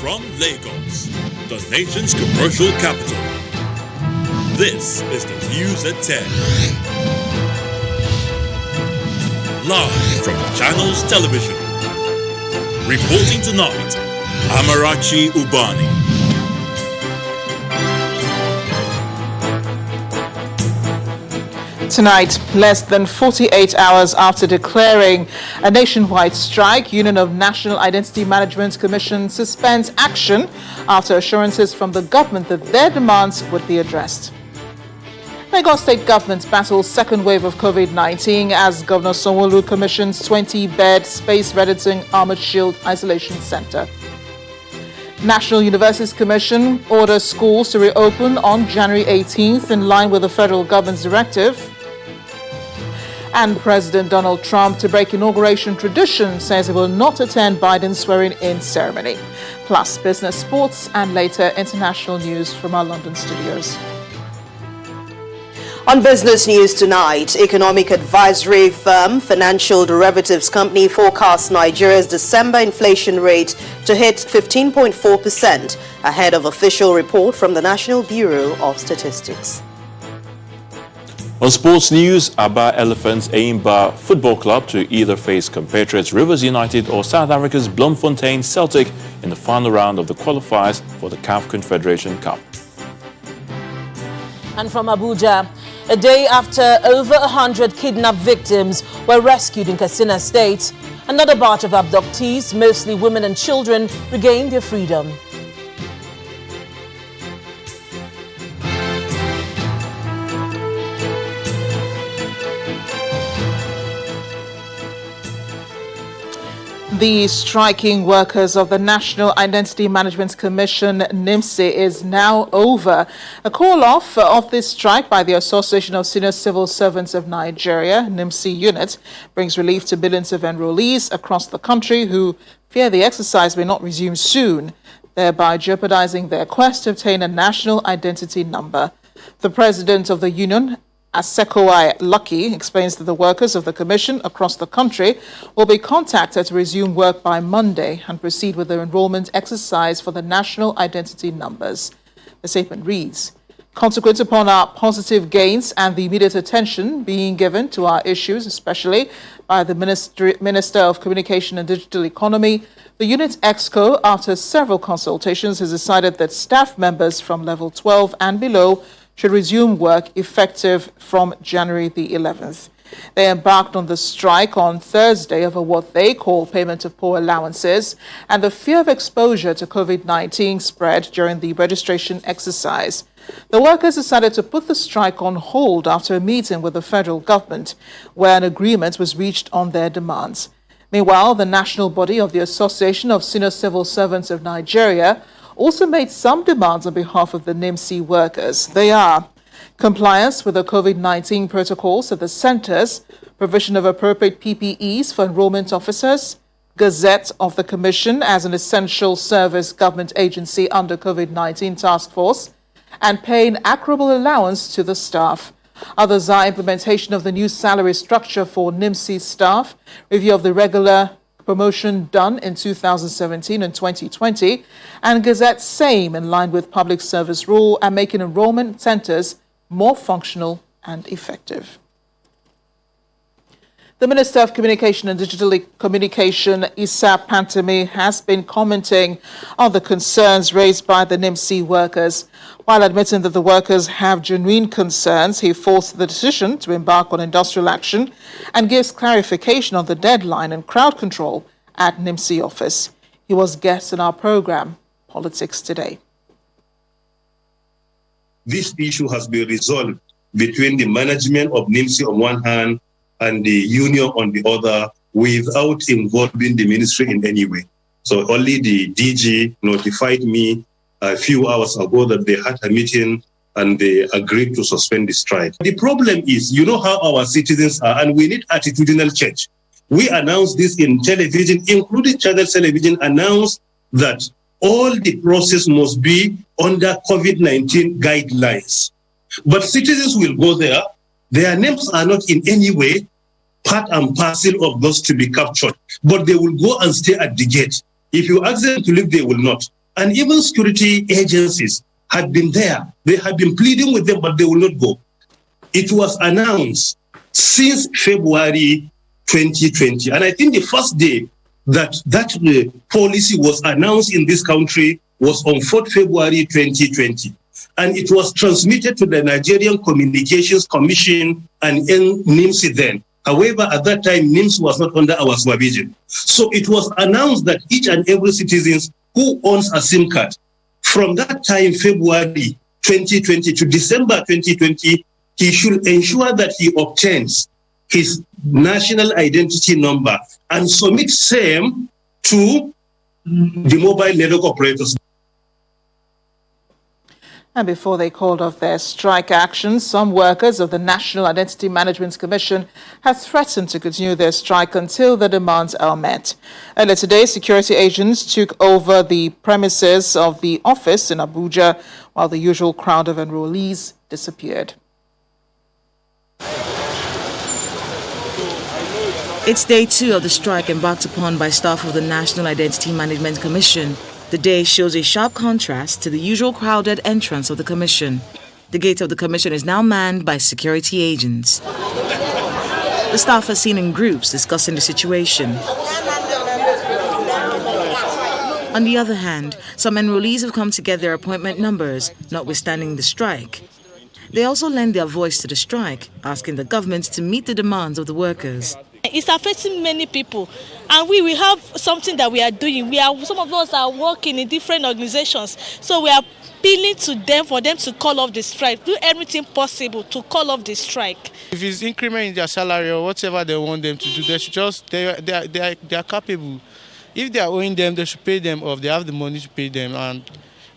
From Lagos, the nation's commercial capital, this is the News at 10. Live from Channels Television. Reporting tonight, Amarachi Ubani. Tonight, less than 48 hours after declaring a nationwide strike, Union of National Identity Management Commission suspends action after assurances from the government that their demands would be addressed. Lagos State Government battles second wave of COVID-19 as Governor Sanwo-Olu commissions 20-bed space-ready armored shield isolation center. National Universities Commission orders schools to reopen on January 18th in line with the federal government's directive. And President Donald Trump, to break inauguration tradition, says he will not attend Biden's swearing-in ceremony. Plus business, sports, and later international news from our London studios. On business news tonight, economic advisory firm Financial Derivatives Company forecasts Nigeria's December inflation rate to hit 15.4% ahead of official report from the National Bureau of Statistics. On sports news, Aba Elephants Eimba Football Club to either face compatriots Rivers United or South Africa's Bloemfontein Celtic in the final round of the qualifiers for the CAF Confederation Cup. And from Abuja, a day after over 100 kidnapped victims were rescued in Katsina State, another batch of abductees, mostly women and children, regained their freedom. The striking workers of the National Identity Management Commission, NIMC, is now over. A call-off of this strike by the Association of Senior Civil Servants of Nigeria, NIMC unit, brings relief to millions of enrollees across the country who fear the exercise may not resume soon, thereby jeopardizing their quest to obtain a national identity number. The president of the union, Asekowai Lucky, explains that the workers of the commission across the country will be contacted to resume work by Monday and proceed with the enrollment exercise for the national identity numbers. The statement reads, consequent upon our positive gains and the immediate attention being given to our issues, especially by the Minister of Communication and Digital Economy, the unit EXCO, after several consultations, has decided that staff members from level 12 and below should resume work effective from January the 11th. They embarked on the strike on Thursday over what they call payment of poor allowances and the fear of exposure to COVID-19 spread during the registration exercise. The workers decided to put the strike on hold after a meeting with the federal government, where an agreement was reached on their demands. Meanwhile, the national body of the Association of Senior Civil Servants of Nigeria also made some demands on behalf of the NIMC workers. They are compliance with the COVID-19 protocols at the centers, provision of appropriate PPEs for enrollment officers, gazette of the Commission as an essential service government agency under COVID-19 task force, and paying equitable allowance to the staff. Others are implementation of the new salary structure for NIMC staff, review of the regular promotion done in 2017 and 2020, and Gazette same in line with public service rule and making enrollment centers more functional and effective. The Minister of Communication and Digital Communication, Issa Pantami, has been commenting on the concerns raised by the NIMC workers. While admitting that the workers have genuine concerns, he faults the decision to embark on industrial action and gives clarification on the deadline and crowd control at NIMC office. He was guest in our program, Politics Today. This issue has been resolved between the management of NIMC on one hand and the union on the other without involving the ministry in any way. So only the DG notified me a few hours ago that they had a meeting and they agreed to suspend the strike. The problem is, you know how our citizens are, and we need attitudinal change. We announced this in television, including Channel Television announced that all the process must be under COVID-19 guidelines. But citizens will go there. Their names are not in any way part and parcel of those to be captured, but they will go and stay at the gate. If you ask them to leave, they will not. And even security agencies had been there. They had been pleading with them, but they will not go. It was announced since February 2020. And I think the first day that policy was announced in this country was on 4th February 2020. And it was transmitted to the Nigerian Communications Commission and NIMC then. However, at that time, NIMC was not under our supervision. So it was announced that each and every citizen who owns a SIM card, from that time, February 2020 to December 2020, he should ensure that he obtains his national identity number and submit same to the mobile network operators. And before they called off their strike action, some workers of the National Identity Management Commission have threatened to continue their strike until the demands are met. Earlier today, security agents took over the premises of the office in Abuja, while the usual crowd of enrollees disappeared. It's day 2 of the strike embarked upon by staff of the National Identity Management Commission. The day shows a sharp contrast to the usual crowded entrance of the commission. The gate of the commission is now manned by security agents. The staff are seen in groups discussing the situation. On the other hand, some enrollees have come to get their appointment numbers, notwithstanding the strike. They also lend their voice to the strike, asking the government to meet the demands of the workers. It's affecting many people, and we have something that we are doing. Some of us are working in different organizations, so we are appealing to them for them to call off the strike, do everything possible to call off the strike. If it's increment in their salary or whatever they want them to do, they should just they are capable. If they are owing them, they should pay them off. They have the money to pay them, and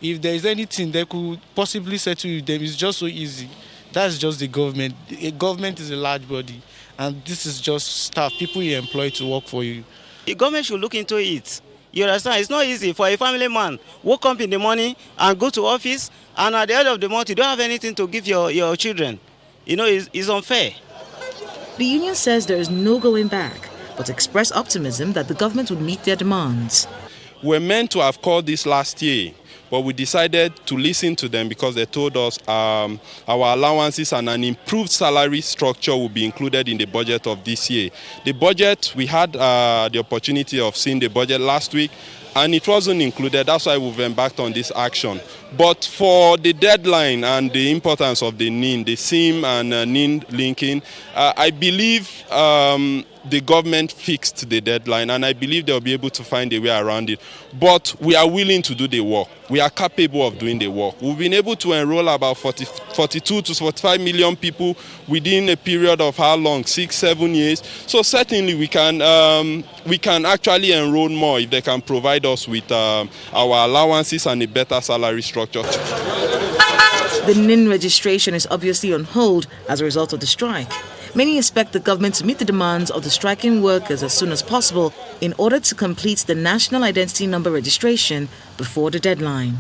if there is anything they could possibly settle with them, it's just so easy. That's just the government. The government is a large body, and this is just staff, people you employ to work for you. The government should look into it. You understand? It's not easy for a family man wake up in the morning and go to office, and at the end of the month you don't have anything to give your children. You know, it's unfair. The union says there is no going back, but express optimism that the government would meet their demands. We're meant to have called this last year, but we decided to listen to them because they told us our allowances and an improved salary structure will be included in the budget of this year. The budget, we had the opportunity of seeing the budget last week, and it wasn't included. That's why we've embarked on this action. But for the deadline and the importance of the NIN, the SIM and NIN linking, I believe the government fixed the deadline, and I believe they'll be able to find a way around it. But we are willing to do the work. We are capable of doing the work. We've been able to enroll about 42 to 45 million people within a period of how long? 6-7 years. So certainly we can actually enroll more if they can provide us with our allowances and a better salary structure. The NIN registration is obviously on hold as a result of the strike. Many expect the government to meet the demands of the striking workers as soon as possible in order to complete the national identity number registration before the deadline.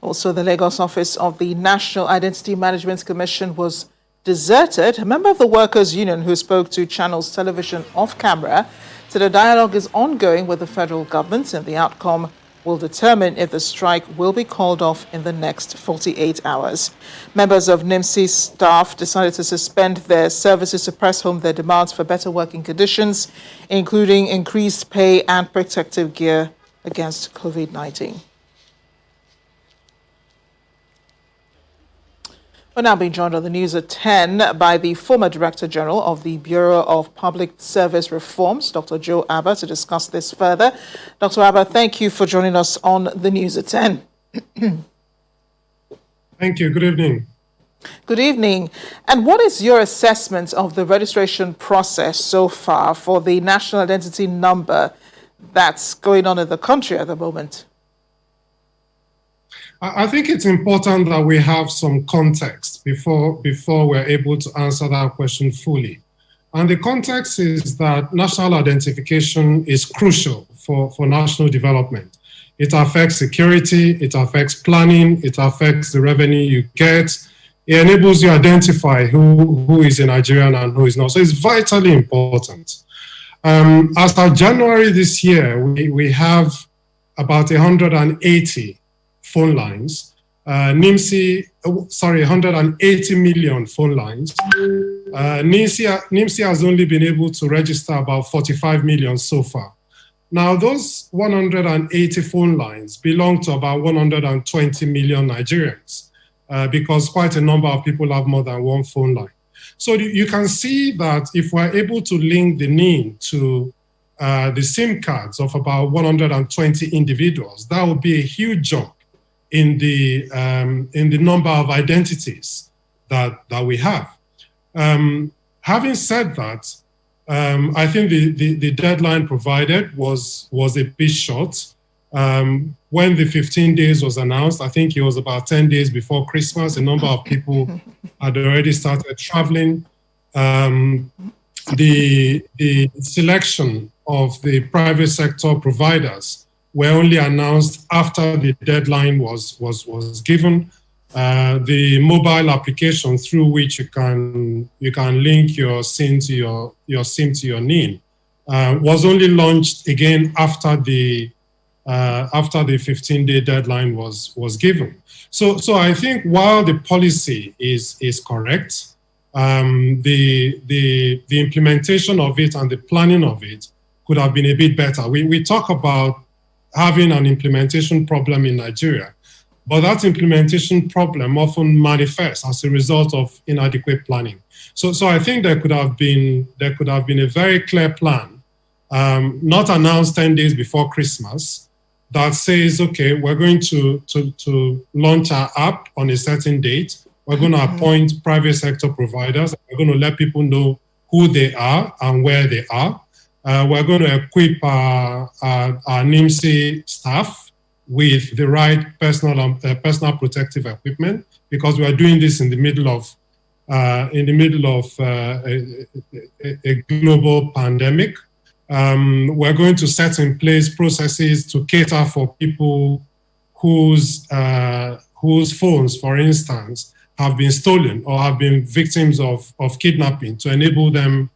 Also, the Lagos office of the National Identity Management Commission was deserted. A member of the workers' union who spoke to Channels Television off camera said a dialogue is ongoing with the federal government, and the outcome will determine if the strike will be called off in the next 48 hours. Members of NIMC staff decided to suspend their services to press home their demands for better working conditions, including increased pay and protective gear against COVID-19. We're now being joined on the news at 10 by the former Director General of the Bureau of Public Service Reforms, Dr. Joe Abba, to discuss this further. Dr. Abba, thank you for joining us on the news at 10. Thank you. Good evening. Good evening. And what is your assessment of the registration process so far for the national identity number that's going on in the country at the moment? I think it's important that we have some context before we're able to answer that question fully. And the context is that national identification is crucial for national development. It affects security, it affects planning, it affects the revenue you get. It enables you to identify who is a Nigerian and who is not. So it's vitally important. As of January this year, we have about 180 phone lines. NIMC, 180 million phone lines. NIMC has only been able to register about 45 million so far. Now, those 180 phone lines belong to about 120 million Nigerians because quite a number of people have more than one phone line. So you can see that if we're able to link the NIN to the SIM cards of about 120 individuals, that would be a huge jump in the number of identities that we have. Having said that, I think the deadline provided was a bit short. When the 15 days was announced, I think it was about 10 days before Christmas. A number of people had already started traveling. The selection of the private sector providers were only announced after the deadline was given. The mobile application through which you can link your SIM to your NIN was only launched again after the 15-day deadline was given. So I think while the policy is correct, the implementation of it and the planning of it could have been a bit better. We talk about having an implementation problem in Nigeria, but that implementation problem often manifests as a result of inadequate planning. So I think there could have been a very clear plan, not announced 10 days before Christmas, that says, okay, we're going to launch our app on a certain date. We're going to appoint private sector providers. We're going to let people know who they are and where they are. We're going to equip our NIMC staff with the right personal protective equipment, because we are doing this in the middle of a global pandemic. We're going to set in place processes to cater for people whose phones, for instance, have been stolen or have been victims of kidnapping, to enable them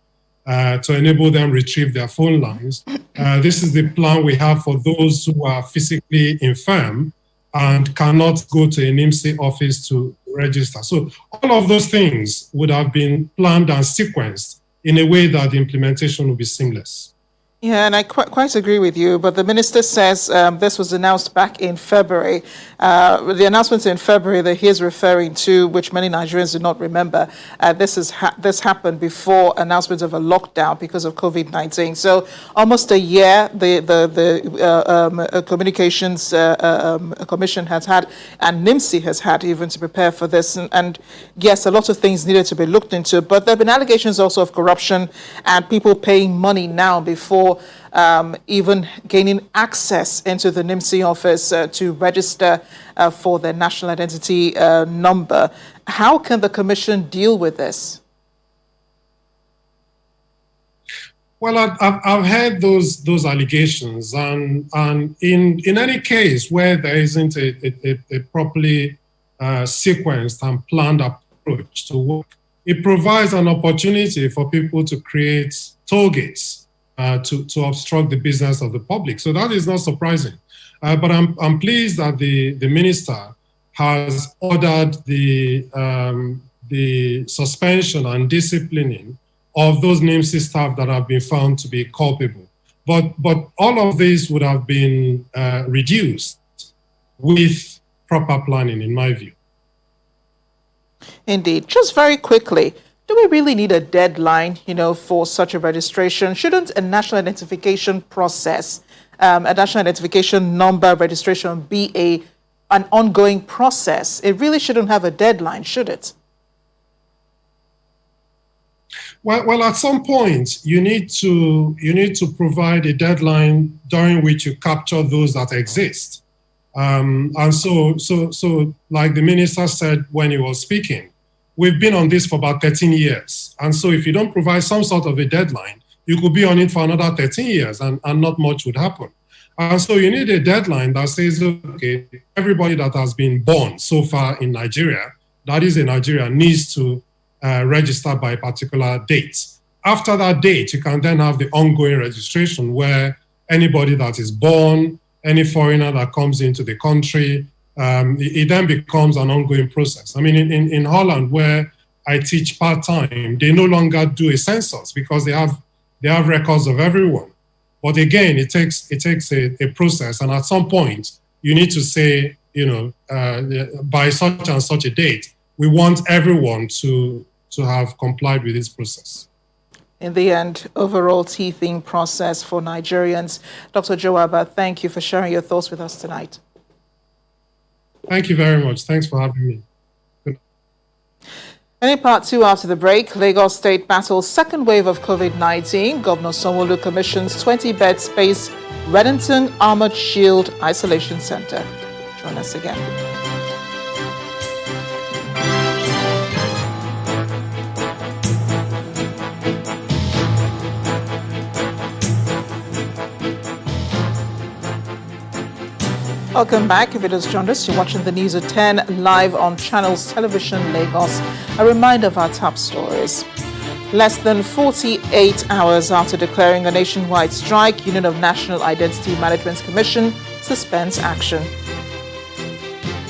retrieve their phone lines. This is the plan we have for those who are physically infirm and cannot go to a NIMC office to register. So all of those things would have been planned and sequenced in a way that the implementation would be seamless. Yeah, and I quite agree with you, but the minister says this was announced back in February. The announcements in February that he is referring to, which many Nigerians do not remember, this happened before announcements of a lockdown because of COVID-19. So almost a year the Communications Commission has had, and NIMC has had even to prepare for this. And yes, a lot of things needed to be looked into, but there have been allegations also of corruption and people paying money now before even gaining access into the NIMC office to register for their national identity number. How can the Commission deal with this? Well, I've heard those allegations, and in any case where there isn't a properly sequenced and planned approach to work, it provides an opportunity for people to create toll gates to obstruct the business of the public. So that is not surprising. But I'm pleased that the minister has ordered the suspension and disciplining of those NIMC staff that have been found to be culpable. But all of this would have been reduced with proper planning, in my view. Indeed. Just very quickly, do we really need a deadline, for such a registration? Shouldn't a national identification process, a national identification number registration be an ongoing process? It really shouldn't have a deadline, should it? Well, at some point, you need to provide a deadline during which you capture those that exist. And so, like the minister said when he was speaking, we've been on this for about 13 years. And so if you don't provide some sort of a deadline, you could be on it for another 13 years and not much would happen. And so you need a deadline that says, okay, everybody that has been born so far in Nigeria, that is in Nigeria, needs to register by a particular date. after that date, you can then have the ongoing registration where anybody that is born, any foreigner that comes into the country, it then becomes an ongoing process. I mean, in Holland, where I teach part-time, they no longer do a census because they have records of everyone. But again, it takes a process, and at some point, you need to say, by such and such a date, we want everyone to have complied with this process. In the end, overall teething process for Nigerians. Dr. Joaba, thank you for sharing your thoughts with us tonight. Thank you very much. Thanks for having me. And in part two, after the break, Lagos State battles second wave of COVID-19. Governor Sanwo-Olu commissions 20-bed space Reddington Armored Shield Isolation Center. Join us again. Welcome back. If it has joined us, you're watching the news at 10 live on Channels Television Lagos. A reminder of our top stories. Less than 48 hours after declaring a nationwide strike, Union of National Identity Management Commission suspends action.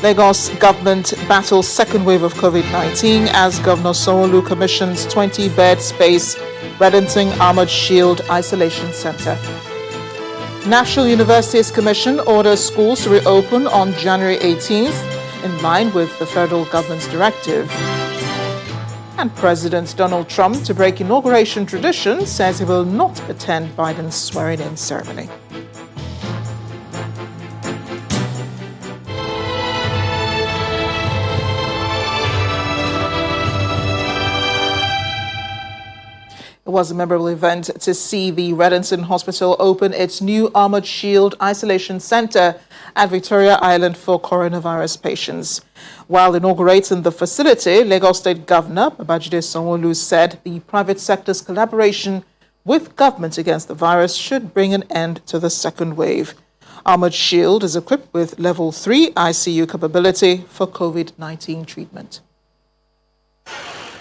Lagos government battles second wave of COVID-19 as Governor Sanwo-Olu commissions 20-bed space Reddington Armored Shield Isolation Center. National Universities Commission orders schools to reopen on January 18th in line with the federal government's directive. And President Donald Trump, to break inauguration tradition, says he will not attend Biden's swearing-in ceremony. It was a memorable event to see the Reddington Hospital open its new Armored Shield Isolation Center at Victoria Island for coronavirus patients. While inaugurating the facility, Lagos State Governor Babajide Sanwo-Olu said the private sector's collaboration with government against the virus should bring an end to the second wave. Armored Shield is equipped with level 3 ICU capability for COVID-19 treatment.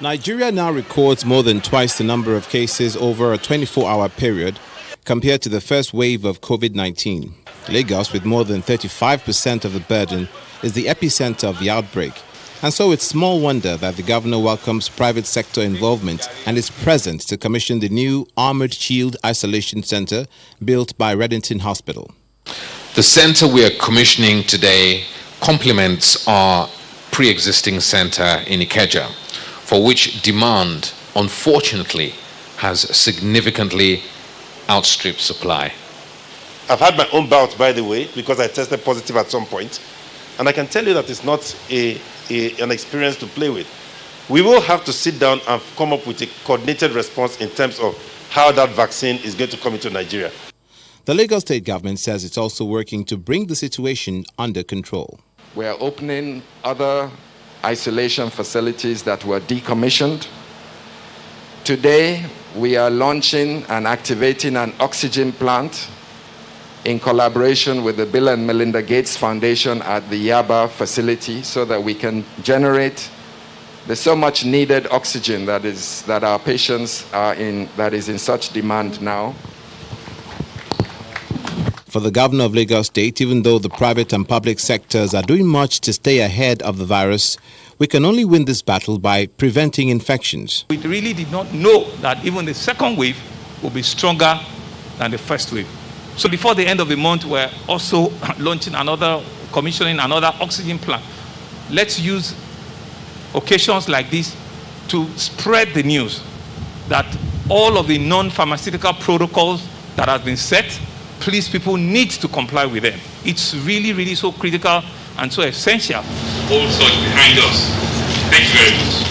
Nigeria now records more than twice the number of cases over a 24-hour period compared to the first wave of COVID-19. Lagos, with more than 35% of the burden, is the epicenter of the outbreak. And so it's small wonder that the governor welcomes private sector involvement and is present to commission the new Armored Shield Isolation Center built by Reddington Hospital. The center we are commissioning today complements our pre-existing center in Ikeja, for which demand, unfortunately, has significantly outstripped supply. I've had my own bout, by the way, because I tested positive at some point, and I can tell you that it's not an experience to play with. We will have to sit down and come up with a coordinated response in terms of how that vaccine is going to come into Nigeria. The Lagos State government says it's also working to bring the situation under control. We are opening other isolation facilities that were decommissioned. Today, we are launching and activating an oxygen plant in collaboration with the Bill and Melinda Gates Foundation at the Yaba facility so that we can generate the so much needed oxygen that our patients are in, that is in such demand now. For the governor of Lagos State, even though the private and public sectors are doing much to stay ahead of the virus, we can only win this battle by preventing infections. We really did not know that even the second wave will be stronger than the first wave. So before the end of the month, we're also commissioning another oxygen plant. Let's use occasions like this to spread the news that all of the non-pharmaceutical protocols that have been set, please, people need to comply with them. It's really, really so critical and so essential. All such behind us. Thank you very much.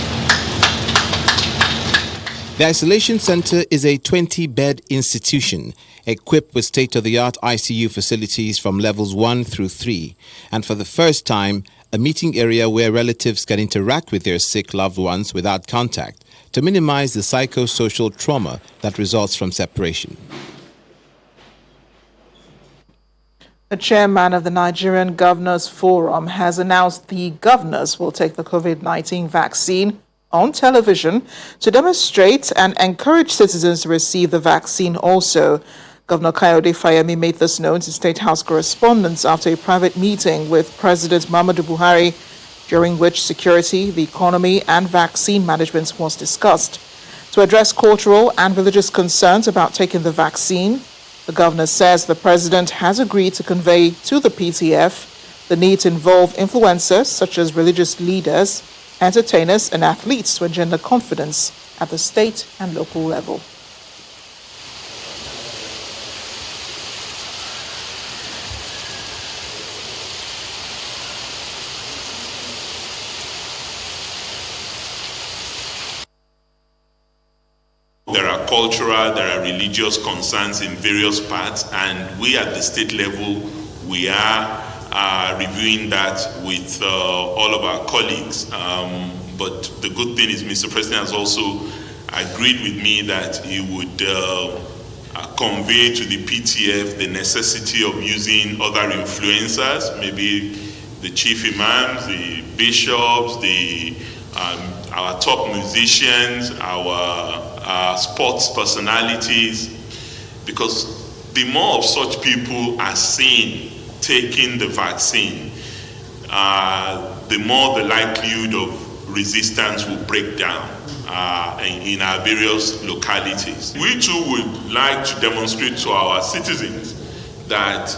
The isolation center is a 20-bed institution equipped with state-of-the-art ICU facilities from levels 1 through 3, and for the first time, a meeting area where relatives can interact with their sick loved ones without contact to minimize the psychosocial trauma that results from separation. The chairman of the Nigerian Governors Forum has announced the governors will take the COVID-19 vaccine on television to demonstrate and encourage citizens to receive the vaccine also. Governor Kayode Fayemi made this known to State House correspondents after a private meeting with President Muhammadu Buhari, during which security, the economy, and vaccine management was discussed. To address cultural and religious concerns about taking the vaccine, the governor says the president has agreed to convey to the PTF the need to involve influencers such as religious leaders, entertainers, and athletes to engender confidence at the state and local level. There are cultural, there are religious concerns in various parts, and we at the state level, we are reviewing that with all of our colleagues. But the good thing is Mr. President has also agreed with me that he would convey to the PTF the necessity of using other influencers, maybe the chief imams, the bishops, our top musicians, our sports personalities, because the more of such people are seen taking the vaccine, the more the likelihood of resistance will break down in our various localities. We too would like to demonstrate to our citizens that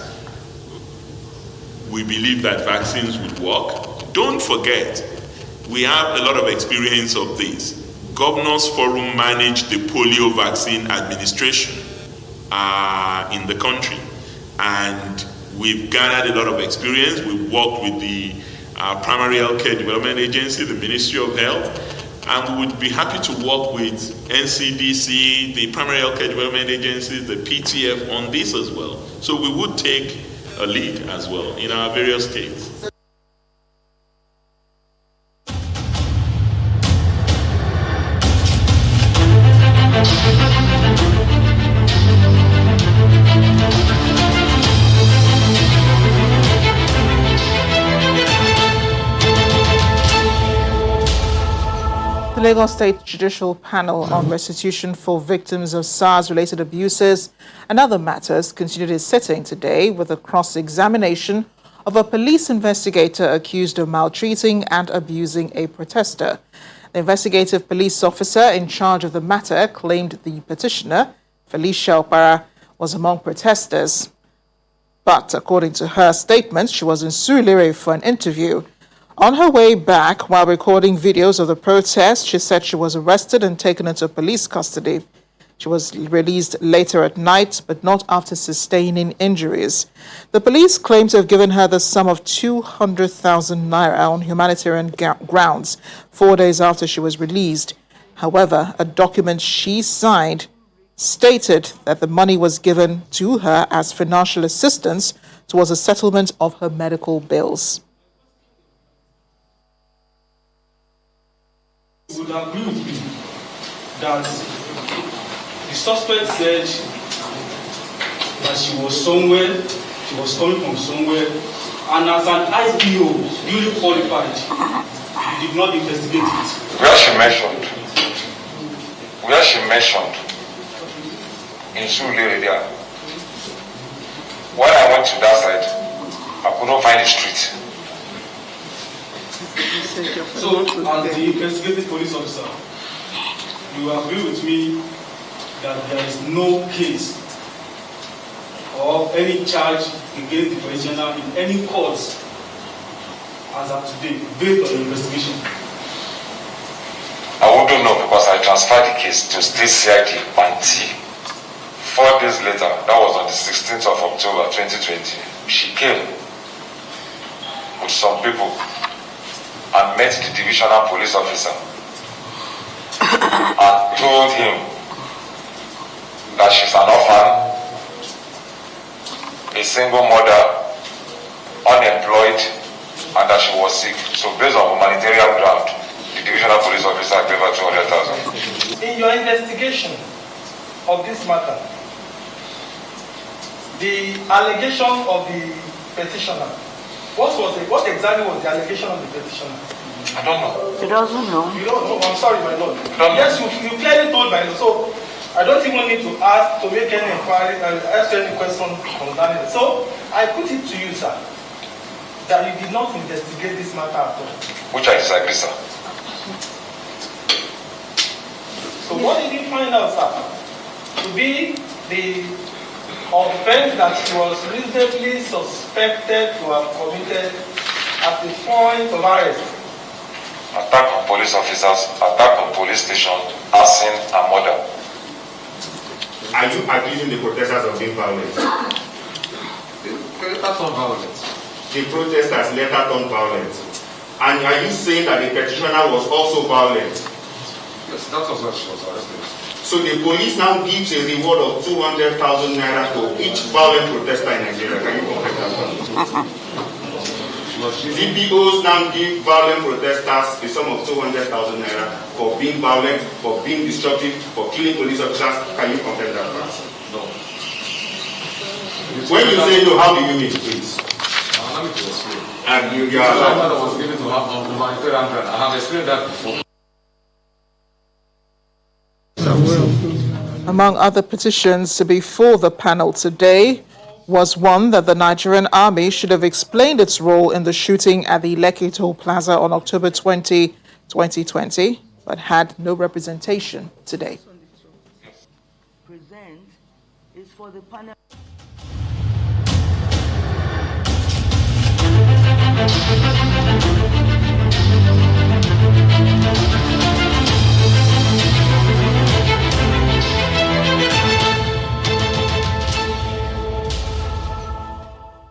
we believe that vaccines would work. Don't forget, we have a lot of experience of this. Governors Forum managed the polio vaccine administration in the country, and we've garnered a lot of experience. We've worked with the Primary Health Care Development Agency, the Ministry of Health, and we would be happy to work with NCDC, the Primary Health Care Development Agency, the PTF on this as well. So we would take a lead as well in our various states. The Lagos State Judicial Panel on Restitution for Victims of SARS-related abuses and other matters continued its sitting today with a cross-examination of a police investigator accused of maltreating and abusing a protester. The investigative police officer in charge of the matter claimed the petitioner, Felicia Opara, was among protesters. But according to her statement, she was in Surulere for an interview. On her way back, while recording videos of the protest, she said she was arrested and taken into police custody. She was released later at night, but not after sustaining injuries. The police claim to have given her the sum of 200,000 naira on humanitarian grounds 4 days after she was released. However, a document she signed stated that the money was given to her as financial assistance towards a settlement of her medical bills. Would agree with me that the suspect said that she was somewhere, she was coming from somewhere, and as an IPO, duly qualified, you did not investigate it. Where she mentioned in Surulere there, when I went to that side, I could not find the street. So, as the investigative police officer, you agree with me that there is no case or any charge against the petitioner in any court as of today, based on the investigation? I wouldn't know because I transferred the case to State CID Banti. 4 days later, that was on the 16th of October 2020, she came with some people and met the divisional police officer and told him that she's an orphan, a single mother, unemployed, and that she was sick. So based on humanitarian ground, the divisional police officer gave her 200,000. In your investigation of this matter, the allegation of the petitioner, what exactly was the allegation of the petitioner? I don't know. He doesn't know. You don't know. I'm sorry, my lord. Yes, you clearly told my lord. So I don't even need to ask to make any inquiry and ask any question concerning it. So I put it to you, sir, that you did not investigate this matter at all. Which I disagree, sir. So what did you find out, sir, to be the offense that he was reasonably suspected to have committed at the point of arrest? Attack on police officers, attack on police station, arson and murder. Are you accusing the protesters of being violent? The protesters are violent. The protesters later turned violent. And are you saying that the petitioner was also violent? Yes, that was what she was arrested. So the police now gives a reward of 200,000 naira to each violent protester in Nigeria. Can you confirm that? DPOs now give violent protesters a sum of 200,000 naira for being violent, for being destructive, for killing police officers. Can you confirm that? No. When you say no, how do you mean, please? Let me explain. And you are allowed. That was given to have over 300. I have explained that before. Among other petitions before the panel today was one that the Nigerian army should have explained its role in the shooting at the Lekki Toll Plaza on October 20, 2020, but had no representation today. Present is for the panel.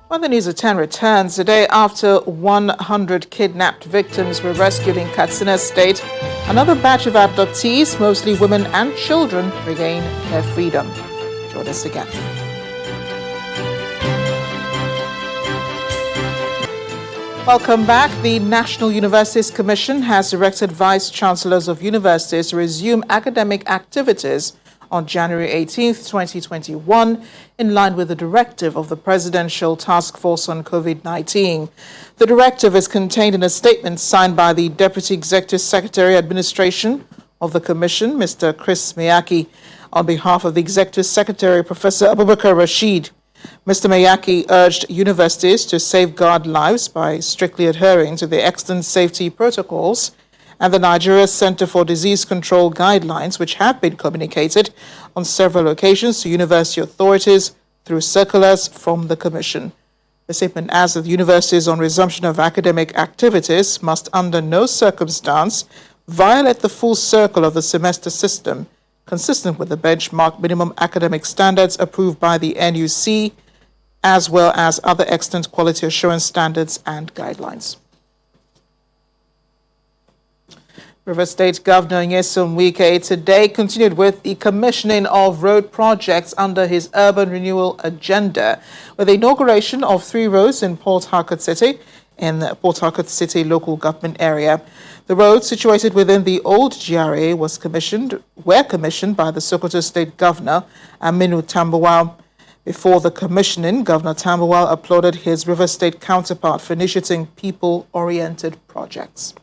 Well, the News at 10 returns the day after 100 kidnapped victims were rescued in Katsina State. Another batch of abductees, mostly women and children, regain their freedom. Join us again. Welcome back. The National Universities Commission has directed Vice Chancellors of universities to resume academic activities on January 18, 2021, in line with the directive of the Presidential Task Force on COVID-19. The directive is contained in a statement signed by the Deputy Executive Secretary Administration of the Commission, Mr. Chris Miyaki, on behalf of the Executive Secretary, Professor Abubakar Rashid. Mr. Miyaki urged universities to safeguard lives by strictly adhering to the excellent safety protocols and the Nigeria Center for Disease Control guidelines, which have been communicated on several occasions to university authorities through circulars from the Commission. The statement adds that universities on resumption of academic activities must under no circumstance violate the full circle of the semester system, consistent with the benchmark minimum academic standards approved by the NUC, as well as other extant quality assurance standards and guidelines. River State Governor Nyesom Wike today continued with the commissioning of road projects under his urban renewal agenda, with the inauguration of 3 roads in Port Harcourt City, in the Port Harcourt City local government area. The roads situated within the old GRA were commissioned by the Sokoto State Governor, Aminu Tambuwal. Before the commissioning, Governor Tambuwal applauded his River State counterpart for initiating people-oriented projects.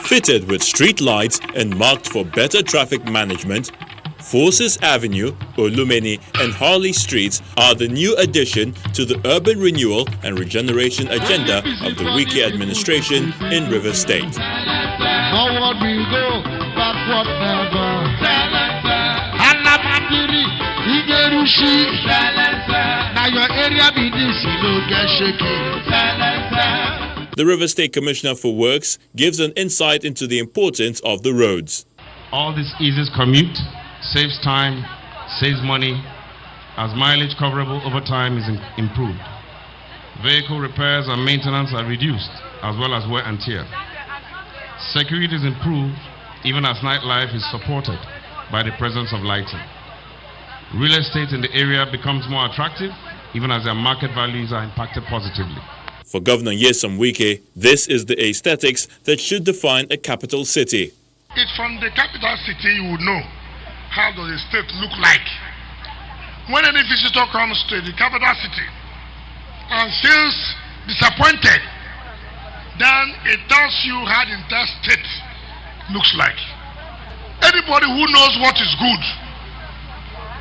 Fitted with street lights and marked for better traffic management, Forces Avenue, Olumeni and Harley Streets are the new addition to the urban renewal and regeneration agenda of the Wike administration in River State. Forward we go, backward never. Now your area be this, you don't get shaky. The River State Commissioner for Works gives an insight into the importance of the roads. All this eases commute, saves time, saves money, as mileage coverable over time is improved. Vehicle repairs and maintenance are reduced, as well as wear and tear. Security is improved, even as nightlife is supported by the presence of lighting. Real estate in the area becomes more attractive, even as their market values are impacted positively. For Governor Nyesom Wike, this is the aesthetics that should define a capital city. It's from the capital city you would know how does the state look like. When any visitor comes to the capital city and feels disappointed then it tells you how the entire state looks like. Anybody who knows what is good,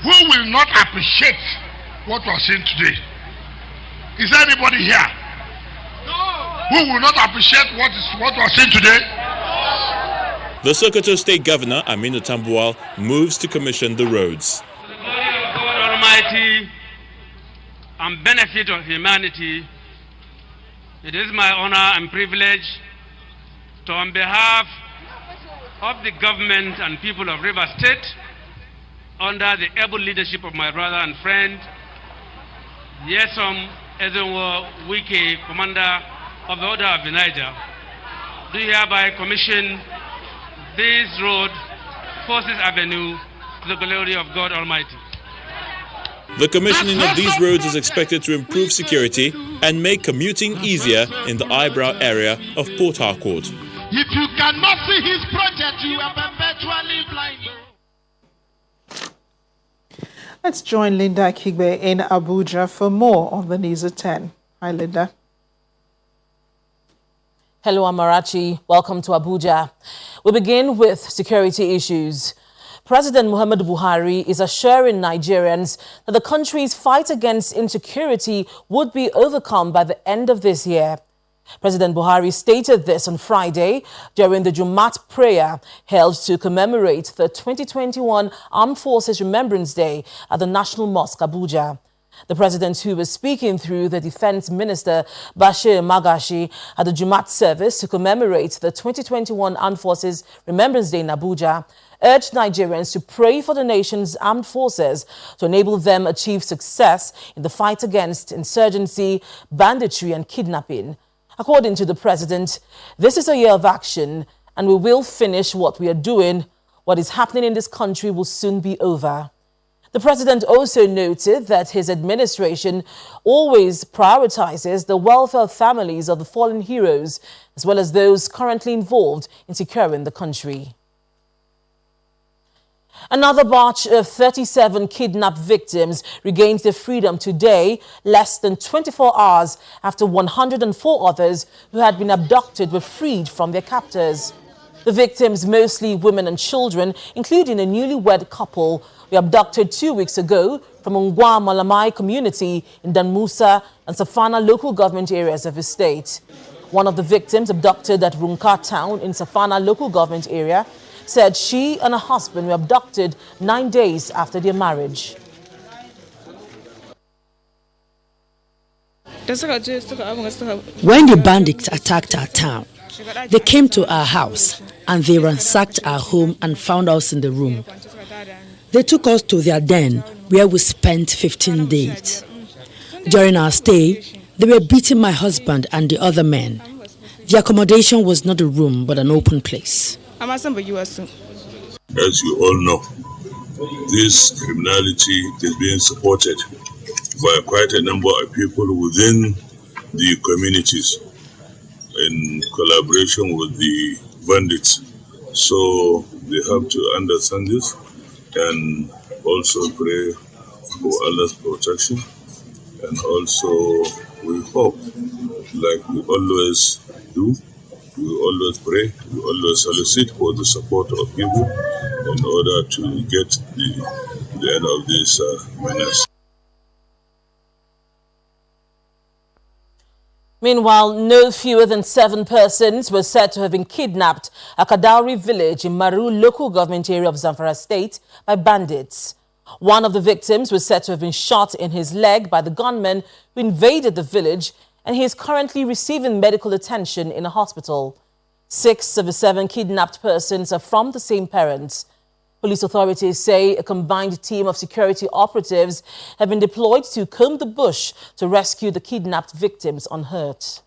who will not appreciate what we are seeing today? Is there anybody here who will not appreciate what we are seeing today? The Sokoto State Governor, Aminu Tambuwal, moves to commission the roads. For the glory of God Almighty and benefit of humanity, it is my honor and privilege to, on behalf of the government and people of Rivers State, under the able leadership of my brother and friend, Yesom Ezenwo Wike, Commander of the Order of the Niger, do hereby commission this road, Forces Avenue, to the glory of God Almighty. The commissioning of these roads is expected to improve security and make commuting easier in the eyebrow area of Port Harcourt. If you cannot see his project, you are perpetually blind. Let's join Linda Kigbe in Abuja for more on the News at 10. Hi, Linda. Hello, Amarachi. Welcome to Abuja. We begin with security issues. President Muhammadu Buhari is assuring Nigerians that the country's fight against insecurity would be overcome by the end of this year. President Buhari stated this on Friday during the Jumat prayer held to commemorate the 2021 Armed Forces Remembrance Day at the National Mosque, Abuja. The president, who was speaking through the Defense Minister Bashir Magashi at the Jumat service to commemorate the 2021 Armed Forces Remembrance Day in Abuja, urged Nigerians to pray for the nation's armed forces to enable them achieve success in the fight against insurgency, banditry and kidnapping. According to the president, this is a year of action and we will finish what we are doing. What is happening in this country will soon be over. The president also noted that his administration always prioritizes the welfare of families of the fallen heroes, as well as those currently involved in securing the country. Another batch of 37 kidnapped victims regained their freedom today, less than 24 hours after 104 others who had been abducted were freed from their captors. The victims, mostly women and children, including a newlywed couple, were abducted 2 weeks ago from Ungwa Malamai community in Danmusa and Safana local government areas of the state. One of the victims, abducted at Runka town in Safana local government area, said she and her husband were abducted 9 days after their marriage. When the bandits attacked our town, they came to our house and they ransacked our home and found us in the room. They took us to their den where we spent 15 days. During our stay, they were beating my husband and the other men. The accommodation was not a room but an open place. As you all know, this criminality is being supported by quite a number of people within the communities in collaboration with the bandits. So they have to understand this and also pray for Allah's protection. And also we hope, like we always do, we always pray, we always solicit for the support of people in order to get the end of this menace. Meanwhile, no fewer than 7 persons were said to have been kidnapped at Kadauri village in Maru local government area of Zamfara state by bandits. One of the victims was said to have been shot in his leg by the gunmen who invaded the village, and he is currently receiving medical attention in a hospital. 6 of the 7 kidnapped persons are from the same parents. Police authorities say a combined team of security operatives have been deployed to comb the bush to rescue the kidnapped victims unhurt.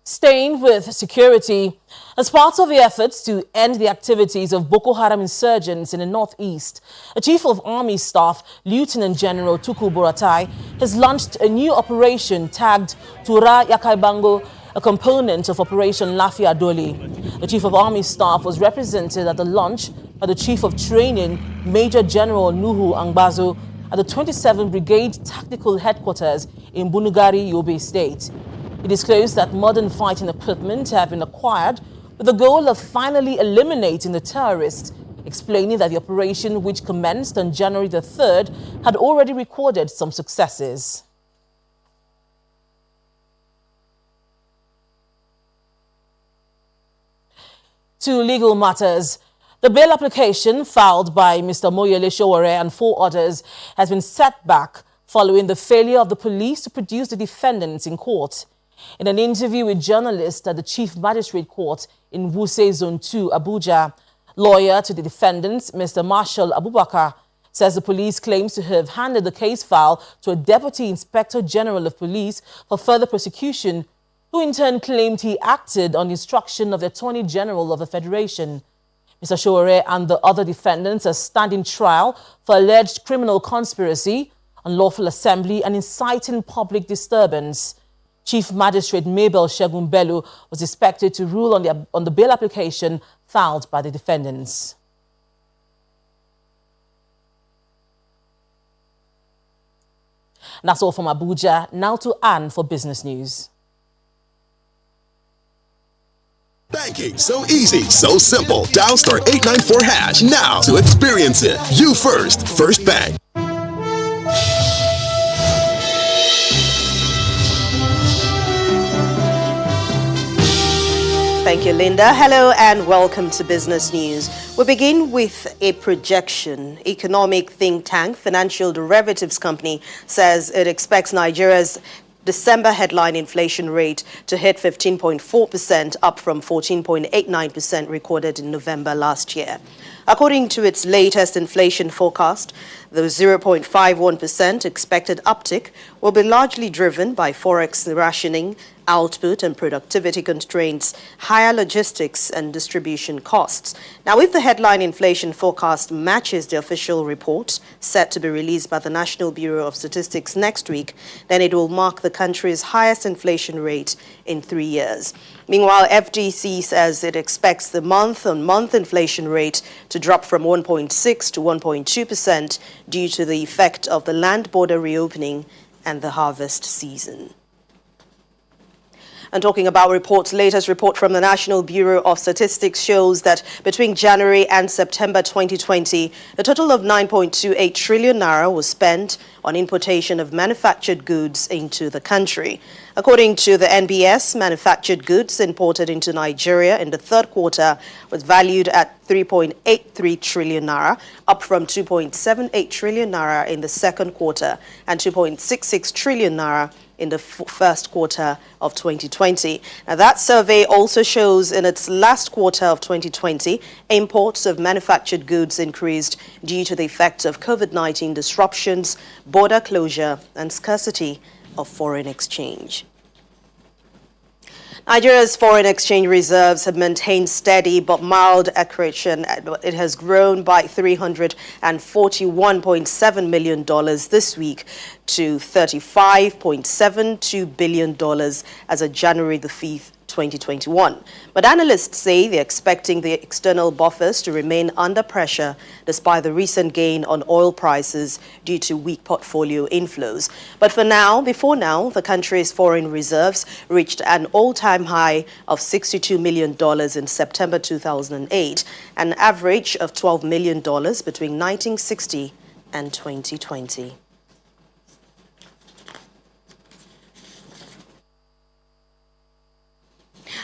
Staying with security, as part of the efforts to end the activities of Boko Haram insurgents in the northeast, a Chief of Army Staff, Lieutenant General Tuku Buratai, has launched a new operation tagged Tura Yakaibango, a component of Operation Lafi Adoli. The Chief of Army Staff was represented at the launch by the Chief of Training, Major General Nuhu Angbazo, at the 27th Brigade Tactical Headquarters in Bunugari, Yobe State. He disclosed that modern fighting equipment have been acquired with the goal of finally eliminating the terrorists, explaining that the operation, which commenced on January the 3rd, had already recorded some successes. To legal matters. The bail application filed by Mr. Moyele Sowore and 4 others has been set back following the failure of the police to produce the defendants in court. In an interview with journalists at the Chief Magistrate Court in Wuse Zone 2, Abuja, lawyer to the defendants, Mr. Marshal Abubakar, says the police claims to have handed the case file to a Deputy Inspector General of Police for further prosecution, who in turn claimed he acted on instruction of the Attorney General of the Federation. Mr. Sowore and the other defendants are standing trial for alleged criminal conspiracy, unlawful assembly and inciting public disturbance. Chief Magistrate Mabel Shegun Bello was expected to rule on the bail application filed by the defendants. And that's all from Abuja. Now to Anne for business news. Banking so easy, so simple. Dial *894# now to experience it. You first, First Bank. Thank you, Linda. Hello and welcome to Business News. We begin with a projection. Economic think tank Financial Derivatives Company says it expects Nigeria's December headline inflation rate to hit 15.4%, up from 14.89% recorded in November last year. According to its latest inflation forecast, the 0.51% expected uptick will be largely driven by forex rationing, output and productivity constraints, higher logistics and distribution costs. Now, if the headline inflation forecast matches the official report set to be released by the National Bureau of Statistics next week, then it will mark the country's highest inflation rate in 3 years. Meanwhile, FDC says it expects the month-on-month inflation rate to drop from 1.6 to 1.2% due to the effect of the land border reopening and the harvest season. And talking about reports, latest report from the National Bureau of Statistics shows that between January and September 2020, a total of 9.28 trillion naira was spent on importation of manufactured goods into the country. According to the NBS, manufactured goods imported into Nigeria in the third quarter was valued at 3.83 trillion naira, up from 2.78 trillion naira in the second quarter and 2.66 trillion naira in the first quarter of 2020. Now, that survey also shows in its last quarter of 2020, imports of manufactured goods increased due to the effects of COVID-19 disruptions, border closure, and scarcity of foreign exchange. Nigeria's foreign exchange reserves have maintained steady but mild accretion. It has grown by $341.7 million this week to $35.72 billion as of January the 5th, 2021. But analysts say they're expecting the external buffers to remain under pressure despite the recent gain on oil prices due to weak portfolio inflows. But before now, the country's foreign reserves reached an all-time high of $62 million in September 2008, an average of $12 million between 1960 and 2020.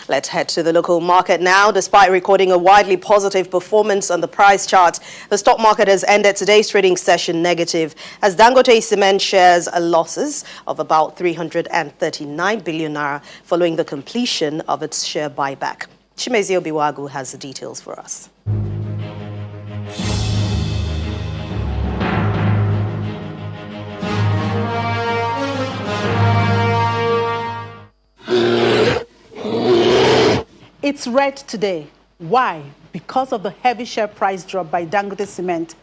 Let's head to the local market now. Despite recording a widely positive performance on the price chart, the stock market has ended today's trading session negative as Dangote Cement shares losses of about 339 billion naira following the completion of its share buyback. Chimezi Obiwagu has the details for us. It's red today. Why? Because of the heavy share price drop by Dangote Cement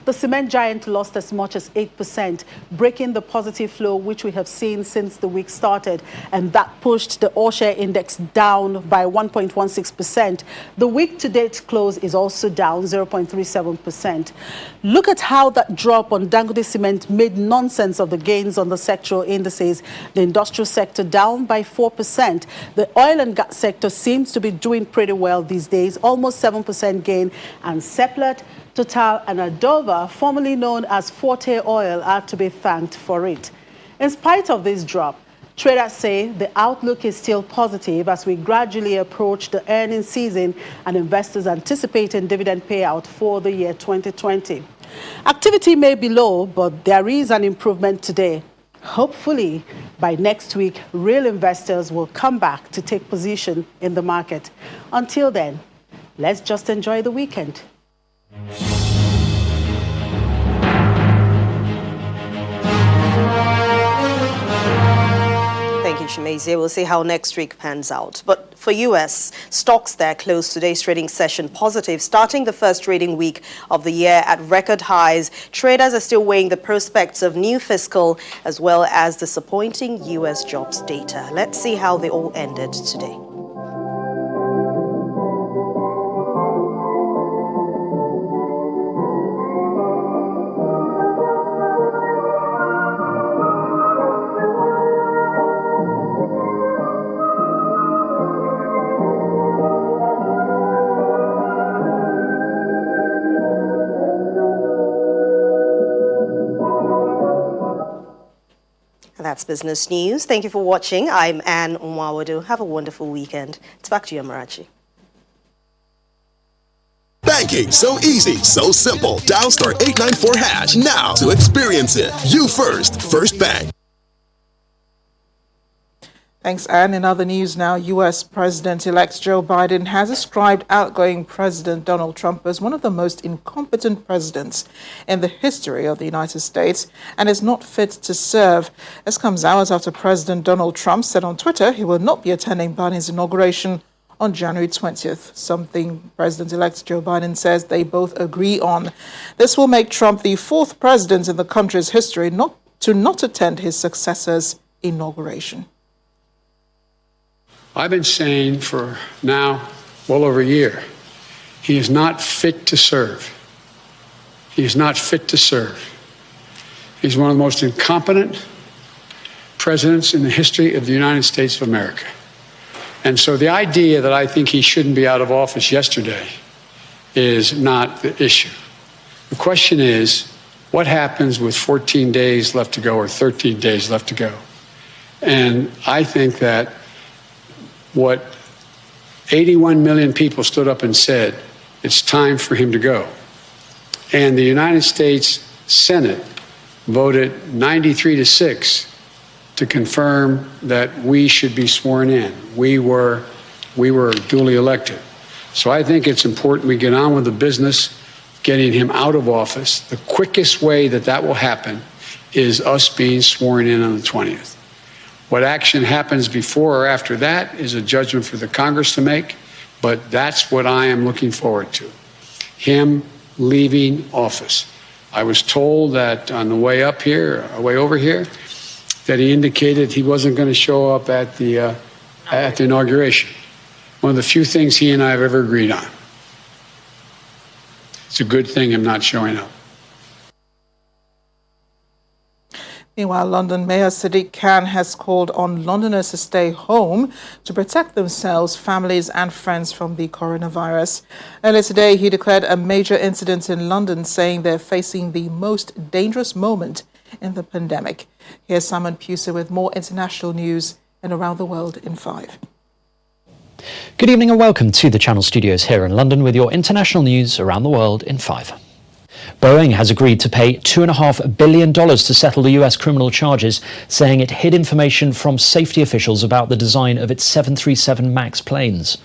The cement giant lost as much as 8%, breaking the positive flow which we have seen since the week started, and that pushed the all-share index down by 1.16%. The week-to-date close is also down 0.37%. Look at how that drop on Dangote Cement made nonsense of the gains on the sectoral indices. The industrial sector down by 4%. The oil and gas sector seems to be doing pretty well these days, almost 7% gain, and Seplat, Total and Adova, formerly known as Forte Oil, are to be thanked for it. In spite of this drop, traders say the outlook is still positive as we gradually approach the earnings season and investors anticipating dividend payout for the year 2020. Activity may be low, but there is an improvement today. Hopefully, by next week, real investors will come back to take position in the market. Until then, let's just enjoy the weekend. Thank you, Chimezie. We'll see how next week pans out. But for U.S., stocks there closed today's trading session positive, starting the first trading week of the year at record highs. Traders are still weighing the prospects of new fiscal as well as disappointing U.S. jobs data. Let's see how they all ended today. That's Business News. Thank you for watching. I'm Anne Nwawadu. Have a wonderful weekend. It's back to you, Amarachi. Banking so easy, so simple. Dial *894# now to experience it. You first, First Bank. Thanks, Anne. In other news now, U.S. President-elect Joe Biden has described outgoing President Donald Trump as one of the most incompetent presidents in the history of the United States and is not fit to serve. This comes hours after President Donald Trump said on Twitter he will not be attending Biden's inauguration on January 20th, something President-elect Joe Biden says they both agree on. This will make Trump the fourth president in the country's history not to attend his successor's inauguration. I've been saying for now well over a year, he is not fit to serve. He is not fit to serve. He's one of the most incompetent presidents in the history of the United States of America. And so the idea that I think he shouldn't be out of office yesterday is not the issue. The question is, what happens with 14 days left to go or 13 days left to go? And I think that what 81 million people stood up and said, it's time for him to go. And the United States Senate voted 93-6 to confirm that we should be sworn in. We were duly elected. So I think it's important we get on with the business, getting him out of office. The quickest way that will happen is us being sworn in on the 20th. What action happens before or after that is a judgment for the Congress to make, but that's what I am looking forward to, him leaving office. I was told that on the way over here, that he indicated he wasn't going to show up at the inauguration. One of the few things he and I have ever agreed on. It's a good thing I'm not showing up. Meanwhile, London Mayor Sadiq Khan has called on Londoners to stay home to protect themselves, families and friends from the coronavirus. Earlier today, he declared a major incident in London, saying they're facing the most dangerous moment in the pandemic. Here's Simon Pusa with more international news and around the world in 5. Good evening and welcome to the Channel Studios here in London with your international news around the world in 5. Boeing has agreed to pay $2.5 billion to settle the US criminal charges, saying it hid information from safety officials about the design of its 737 MAX planes.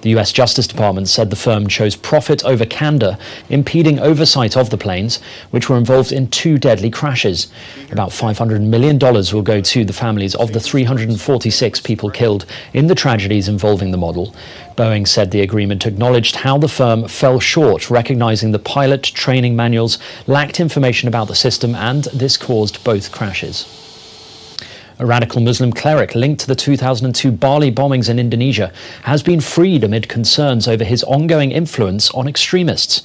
The US Justice Department said the firm chose profit over candor, impeding oversight of the planes, which were involved in 2 deadly crashes. About $500 million will go to the families of the 346 people killed in the tragedies involving the model. Boeing said the agreement acknowledged how the firm fell short, recognizing the pilot training manuals lacked information about the system, and this caused both crashes. A radical Muslim cleric linked to the 2002 Bali bombings in Indonesia has been freed amid concerns over his ongoing influence on extremists.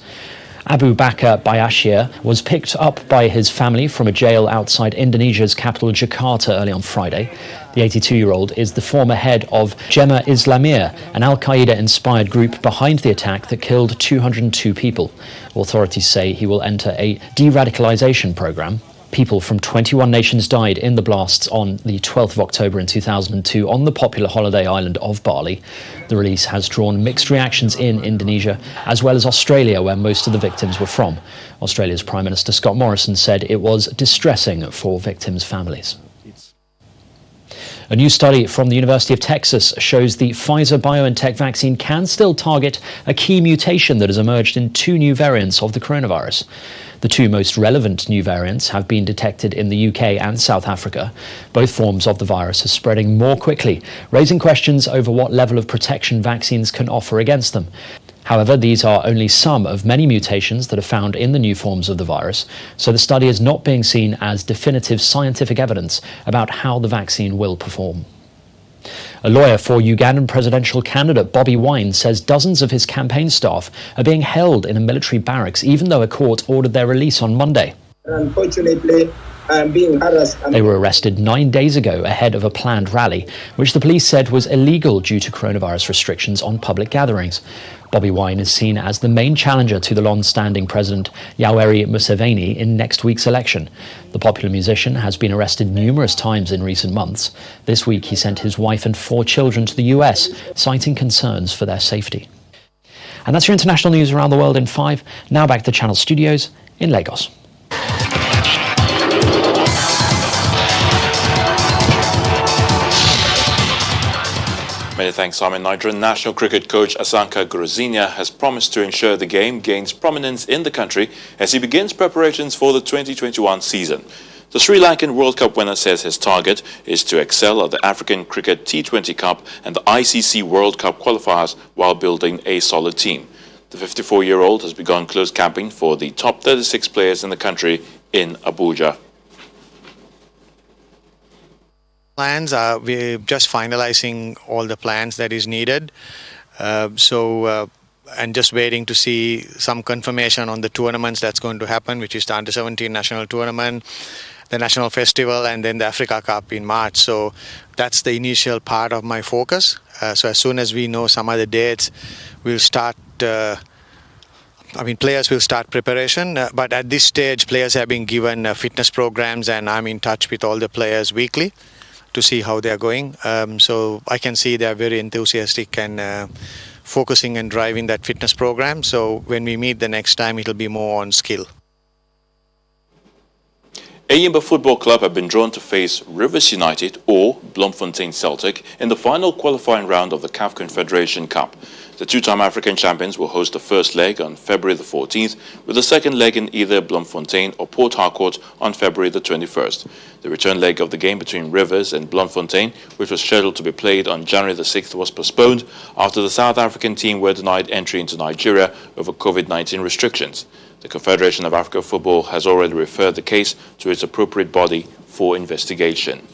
Abu Bakr Bayashir was picked up by his family from a jail outside Indonesia's capital Jakarta early on Friday. The 82-year-old is the former head of Jemaah Islamiyah, an al-Qaeda-inspired group behind the attack that killed 202 people. Authorities say he will enter a de-radicalization program. People from 21 nations died in the blasts on the 12th of October in 2002 on the popular holiday island of Bali. The release has drawn mixed reactions in Indonesia, as well as Australia, where most of the victims were from. Australia's Prime Minister Scott Morrison said it was distressing for victims' families. A new study from the University of Texas shows the Pfizer-BioNTech vaccine can still target a key mutation that has emerged in 2 new variants of the coronavirus. The 2 most relevant new variants have been detected in the UK and South Africa. Both forms of the virus are spreading more quickly, raising questions over what level of protection vaccines can offer against them. However, these are only some of many mutations that are found in the new forms of the virus, so the study is not being seen as definitive scientific evidence about how the vaccine will perform. A lawyer for Ugandan presidential candidate Bobi Wine says dozens of his campaign staff are being held in a military barracks, even though a court ordered their release on Monday. Unfortunately, I'm being harassed. They were arrested 9 days ago ahead of a planned rally, which the police said was illegal due to coronavirus restrictions on public gatherings. Bobi Wine is seen as the main challenger to the long-standing President Yoweri Museveni in next week's election. The popular musician has been arrested numerous times in recent months. This week he sent his wife and 4 children to the US, citing concerns for their safety. And that's your international news around the world in 5. Now back to the Channel Studios in Lagos. Many thanks, Simon. Nigerian national cricket coach Asanka Grozinia has promised to ensure the game gains prominence in the country as he begins preparations for the 2021 season. The Sri Lankan World Cup winner says his target is to excel at the African Cricket T20 Cup and the ICC World Cup qualifiers while building a solid team. The 54-year-old has begun close camping for the top 36 players in the country in Abuja. Plans are we're just finalizing all the plans that is needed, and just waiting to see some confirmation on the tournaments that's going to happen, which is the Under-17 national tournament, the national festival, and then the Africa Cup in March. So that's the initial part of my focus. So as soon as we know some other dates, we'll start. Players will start preparation, but at this stage, players have been given fitness programs, and I'm in touch with all the players weekly to see how they're going. So I can see they're very enthusiastic and focusing and driving that fitness program. So when we meet the next time, it'll be more on skill. Ayimba Football Club have been drawn to face Rivers United or Bloemfontein Celtic in the final qualifying round of the CAF Confederation Cup. The 2-time African champions will host the first leg on February the 14th, with the second leg in either Bloemfontein or Port Harcourt on February the 21st. The return leg of the game between Rivers and Bloemfontein, which was scheduled to be played on January the 6th, was postponed after the South African team were denied entry into Nigeria over COVID-19 restrictions. The Confederation of African Football has already referred the case to its appropriate body for investigation.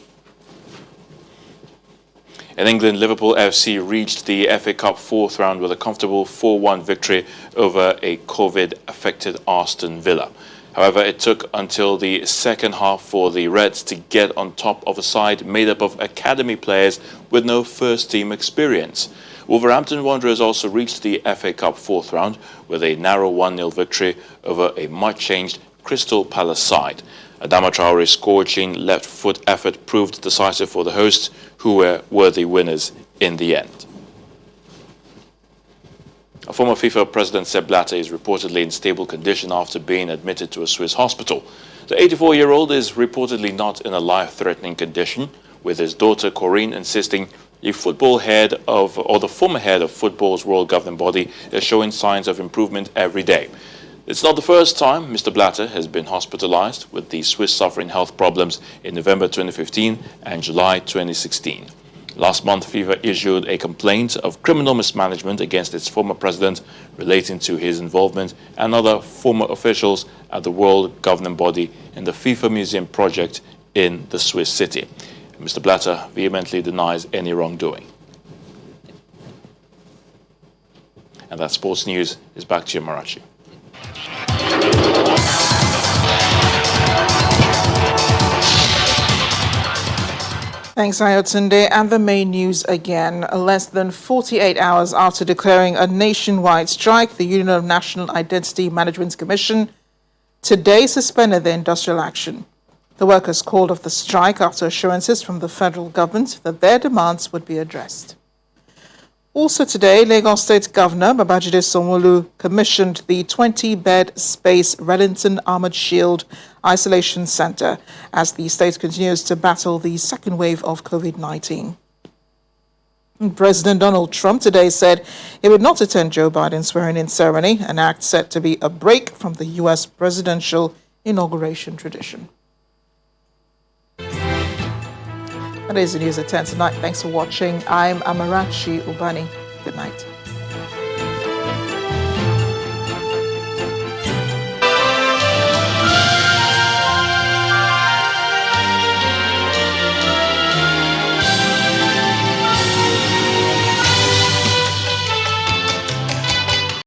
In England, Liverpool FC reached the FA Cup 4th round with a comfortable 4-1 victory over a COVID-affected Aston Villa. However, it took until the second half for the Reds to get on top of a side made up of academy players with no first-team experience. Wolverhampton Wanderers also reached the FA Cup 4th round with a narrow 1-0 victory over a much-changed Crystal Palace side. Adama Traore's scorching left-foot effort proved decisive for the hosts, who were worthy winners in the end. A former FIFA president, Sepp Blatter, is reportedly in stable condition after being admitted to a Swiss hospital. The 84-year-old is reportedly not in a life-threatening condition, with his daughter Corinne insisting the former head of football's world governing body is showing signs of improvement every day. It's not the first time Mr. Blatter has been hospitalized, with the Swiss suffering health problems in November 2015 and July 2016. Last month, FIFA issued a complaint of criminal mismanagement against its former president relating to his involvement and other former officials at the world governing body in the FIFA Museum project in the Swiss city. Mr. Blatter vehemently denies any wrongdoing. And that sports news is back to you, Marachi. Thanks, Ayotunde. And the main news again. Less than 48 hours after declaring a nationwide strike, the Union of National Identity Management Commission today suspended the industrial action. The workers called off the strike after assurances from the federal government that their demands would be addressed. Also today, Lagos State Governor Babajide Sanwo-Olu commissioned the 20-bed Space Reddington Armored Shield Isolation Center as the state continues to battle the second wave of COVID-19. President Donald Trump today said he would not attend Joe Biden's swearing-in ceremony, an act set to be a break from the U.S. presidential inauguration tradition. That is the news at 10 tonight. Thanks for watching. I'm Amarachi Ubani. Good night.